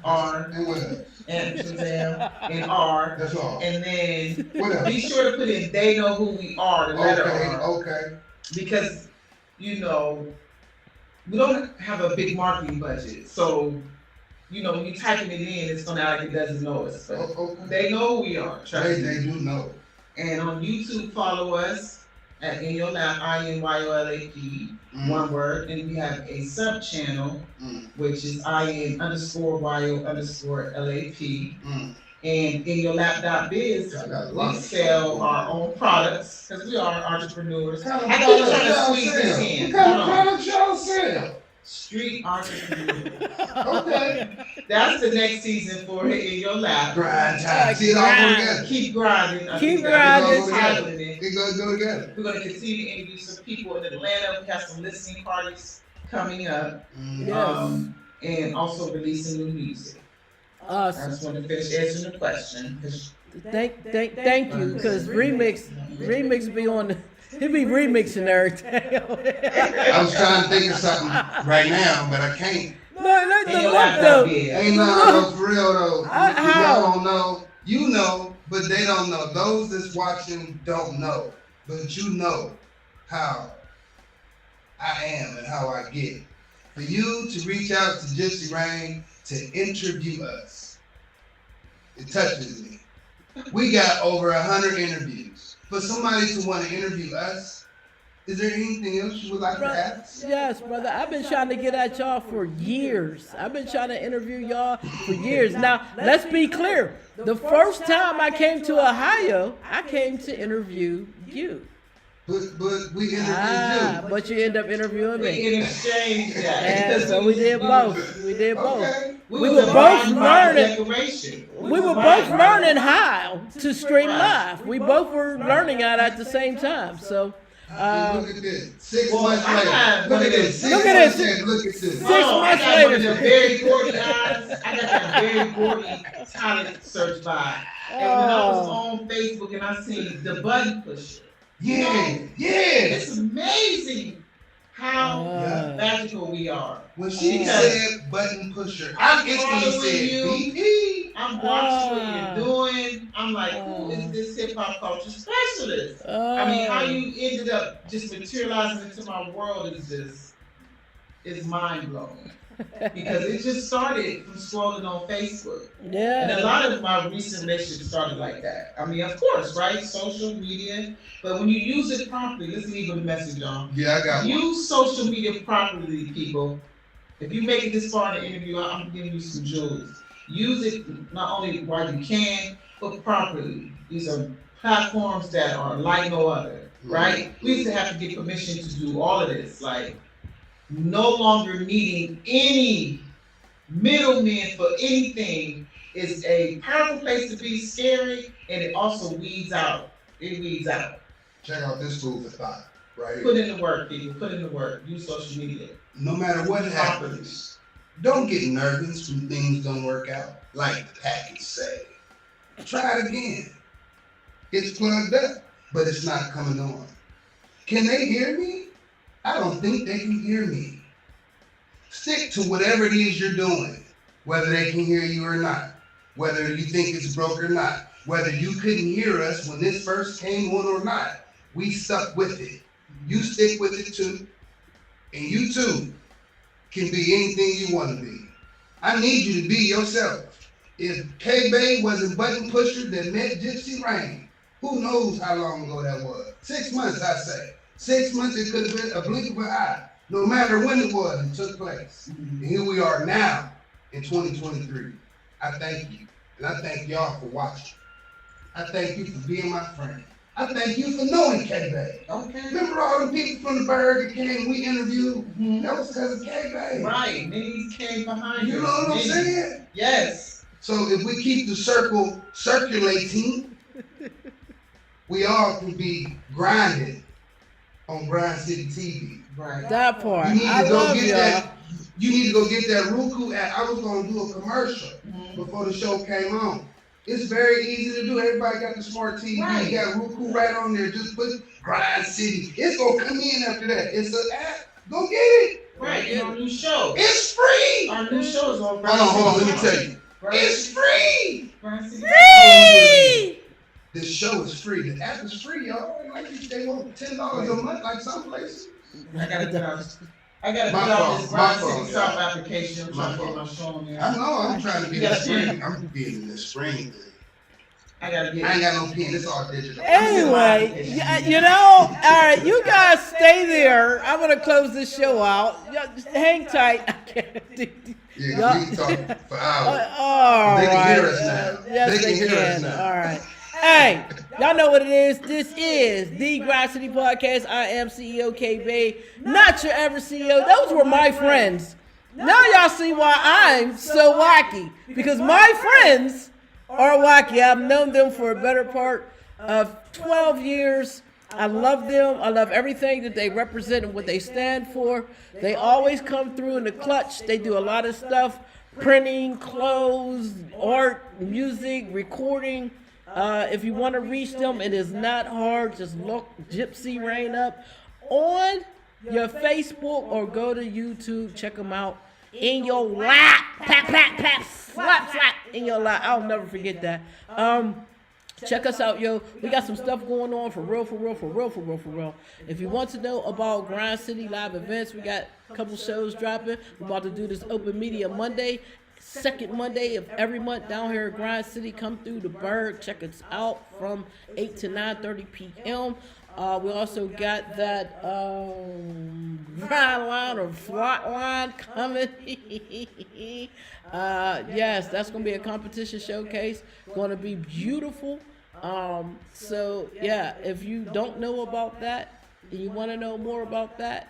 And what else? Amsterdam, and R. That's all. And then What else? be sure to put in They Know Who We Are, the letter R. Okay. Because, we don't have a big marketing budget. So, when you're typing it in, it's going to act like it doesn't know us. But Okay. they know who we are, trust me. They do know. And on YouTube, follow us at In Your Lap, INYOLAP, one word. And we have a sub channel, which is IN_YO_LAP. And In Your Lap.biz, we sell our own products because we are entrepreneurs. What I kind think of we're trying to products squeeze y'all this sell? in. What kind of Hold on. products y'all sell? Street entrepreneurs. Okay. That's the next season for In Your Lap. Grind time. See it all go together. Keep grinding. I Keep think that's grinding. what we're titling it. It goes go together. We're going to continue to interview some people in Atlanta. We have some listening parties coming up, Yes. and also releasing new music. I Awesome. just want to finish answering the question. Thank you, because remix be on the, he be remixing everything. I was trying to think of something right now, but I can't. No, that's In the Your look though. Lap.biz. Ain't nothing else for real though. How? Y'all don't know. You know, but they don't know. Those that's watching don't know. But you know how I am and how I get. For you to reach out to Gypsy Rain to interview us, it touches me. We got over 100 interviews. For somebody to want to interview us, is there anything else you would like to ask? Yes, brother. I've been trying to get at y'all for years. I've been trying to interview y'all for years. Now, let's be clear. The first time I came to Ohio, I came to interview you. But we interviewed you. But you end up interviewing We me. in exchange that. And so we did both. We did both. Okay. We were both learning. Decoration. We were both learning how to stream live. We both were learning it at the same time. So Look at this. 6 Well, months I later. got Look one at of this. them. 6 Look at months this. later. Look at this. Hold on, I months got one of later. them very gordy eyes. I got that very gordy talent search by. And when I was on Facebook and I seen the button pusher, Yeah. Yeah. it's amazing how magical we are. When she Because said button pusher, I instantly said BP. I'm watching what you're doing. I'm like, who is this hip hop culture specialist? I mean, how you ended up just materializing into my world is mind blowing. Because it just started from scrolling on Facebook. And a Yeah. lot of my recent relationships started like that. I mean, of course, right? Social media. But when you use it properly, let's leave a message on. Yeah, I got one. Use social media properly, people. If you make it this far in the interview, I'm giving you some jewels. Use it not only while you can, but properly. These are platforms that are like no other, right? We used to have to get permission to do all of this, like no longer needing any middlemen for anything is a powerful place to be, scary, and it also weeds out. It weeds out. Check out this food for thought, right? Put in the work, people. Put in the work. Use social media. No matter what happens, don't get nervous when things don't work out. Like the package say. Try it again. It's plugged up, but it's not coming on. Can they hear me? I don't think they can hear me. Stick to whatever it is you're doing, whether they can hear you or not, whether you think it's broke or not, whether you couldn't hear us when this first came on or not. We stuck with it. You stick with it too, and you too can be anything you want to be. I need you to be yourself. If K-Bay wasn't button pusher that met Gypsy Rain, who knows how long ago that was? 6 months, I say. 6 months, it could have been a blink of an eye. No matter when it was, it took place. And here we are now in 2023. I thank you. And I thank y'all for watching. I thank you for being my friend. I thank you for knowing K-Bay. Okay. Remember all the people from the Bird that came, we interviewed? That was because of K-Bay. Right. Many came behind You know what I'm saying? Yes. So if we keep the circle circulating, we all can be grinding on Grind City TV. Right. That part. You need I to go love get y'all. that. You need to go get that Roku app. I was gonna do a commercial before the show came on. It's very easy to do. Everybody got the smart TV. Right. You got Roku right on there. Just put Grind City. It's gonna come in after that. It's an app. Go get it. Right. And our new show. It's free. Our new show is on. Hold on. Let me tell you. Right. It's free. Free! This show is free. The app is free, y'all. Like they want $10 a month, like some places. I gotta get out. I gotta My get out fault, this my Grind fault, City South y'all. application. I'm My trying to get fault. my show on there. I know. I'm trying to be You the gotta spring. I'm being the spring. I gotta I get. ain't got no pen. It's all digital. Anyway, you know, all right, you guys stay there. I'm gonna close this show out. Y'all just hang tight. I can't do- Yeah, we can talk for hours. All They can right. hear us now. Yes, They they can hear us can. now. All right. Hey, y'all know what it is. This is the Grind City Podcast. I am CEO K-Bay, not your ever CEO. Those were my friends. Now y'all see why I'm so wacky. Because my friends are wacky. I've known them for a better part of 12 years. I love them. I love everything that they represent and what they stand for. They always come through in the clutch. They do a lot of stuff. Printing, clothes, art, music, recording. If you want to reach them, it is not hard. Just look Gypsy Rain up on your Facebook or go to YouTube. Check them out in your lap. Pat, pat, pat, slap, slap in your lap. I'll never forget that. Check us out, yo. We got some stuff going on for real, for real, for real, for real, for real. If you want to know about Grind City live events, we got a couple shows dropping. We're about to do this Open Media Monday, second Monday of every month down here at Grind City. Come through the Bird. Check us out from 8 to 9:30 p.m. We also got that grind line or flat line coming. Yes, that's going to be a competition showcase. Going to be beautiful. So, yeah, if you don't know about that and you want to know more about that,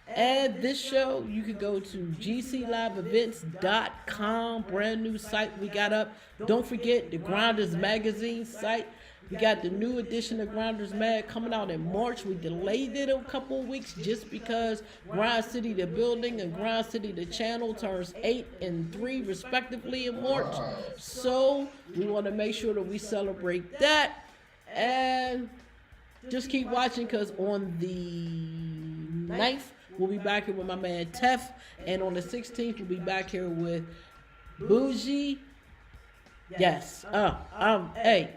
and this show, you could go to gcliveevents.com, brand new site we got up. Don't forget the Grinders Magazine site. We got the new edition of Grinders Mag coming out in March. We delayed it a couple of weeks just because Grind City the building and Grind City the channel turns 8 and 3 respectively in March. So we want to make sure that we celebrate that. And just keep watching, because on the 9th, we'll be back here with my man Tef. And on the 16th, we'll be back here with Bougie. Yes. Hey,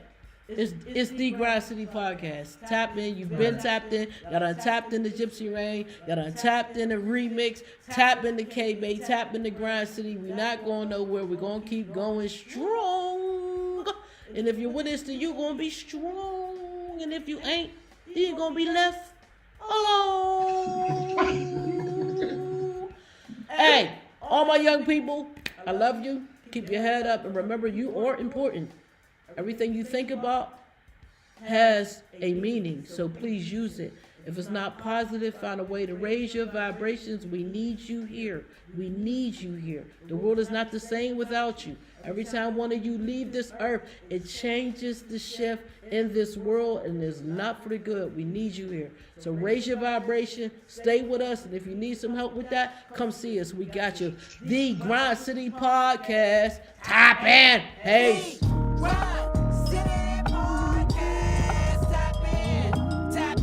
it's the Grind City Podcast. Tap in. You've been tapped in. Y'all done tapped in the Gypsy Rain. Y'all done tapped in the remix. Tap in the K-Bay. Tap in the Grind City. We're not going nowhere. We're going to keep going strong. And if you're with us, then you're going to be strong. And if you ain't, then you're going to be left alone. Hey, all my young people, I love you. Keep your head up. And remember, you are important. Everything you think about has a meaning. So please use it. If it's not positive, find a way to raise your vibrations. We need you here. We need you here. The world is not the same without you. Every time one of you leave this earth, it changes the shift in this world, and it's not for the good. We need you here. So raise your vibration, stay with us, and if you need some help with that, come see us. We got you. The Grind City Podcast. Tap in. Hey.